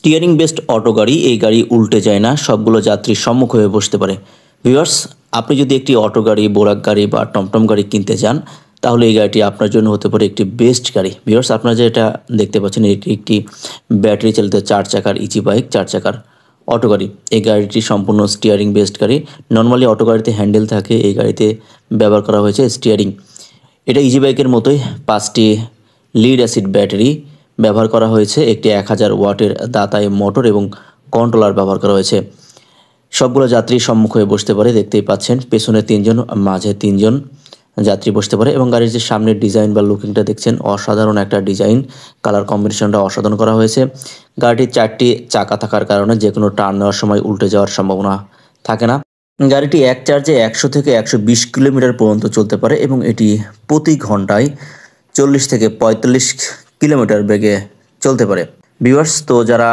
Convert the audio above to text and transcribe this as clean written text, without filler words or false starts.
Steering based auto গাড়ি, এই গাড়ি উল্টে যায় না, সবগুলো যাত্রীর সম্মুখ হয়ে বসতে পারে। ভিউয়ার্স, আপনি যদি একটি অটো গাড়ি, বোরাক গাড়ি বা টমটম গাড়ি কিনতে চান, তাহলে এই গাড়িটি আপনার জন্য হতে পারে একটি বেস্ট গাড়ি। ভিউয়ার্স, আপনারা যেটা দেখতে পাচ্ছেন, এটি একটি ব্যাটারি চালিত 4 চাকার ইজি বাইক, 4 চাকার অটো গাড়ি। এই গাড়িটি সম্পূর্ণ স্টিয়ারিং বেসড গাড়ি। নর্মালি অটো গাড়িতে হ্যান্ডেল থাকে, এই গাড়িতে ব্যবহার করা হয়েছে স্টিয়ারিং। এটা ইজি বাইকের মতোই 5টি লিড অ্যাসিড ব্যাটারি ব্যবহার করা হয়েছে, একটি 1000 ওয়াটের দাতায় মোটর এবং কন্ট্রোলার ব্যবহার করা হয়েছে। সবগুলো যাত্রী সম্মুখ হয়ে বসতে পারে, দেখতেই পাচ্ছেন পেছনে 3 জন, মাঝে 3 জন যাত্রী বসতে পারে। এবং গাড়ির যে সামনের ডিজাইন বা লুকিংটা দেখছেন, অসাধারণ একটা ডিজাইন, কালার কম্বিনেশনটা অসাধারণ করা হয়েছে। গাড়িটির 4টি চাকা থাকার কারণে যে কোনো টার্ন নেওয়ার সময় উল্টে যাওয়ার সম্ভাবনা থাকে না। গাড়িটি এক চার্জে 100 থেকে 120 কিলোমিটার পর্যন্ত চলতে পারে এবং এটি প্রতি ঘন্টায় 40 থেকে 45 কিলোমিটার বেগে চলতে পারে। ভিউয়ার্স, তো যারা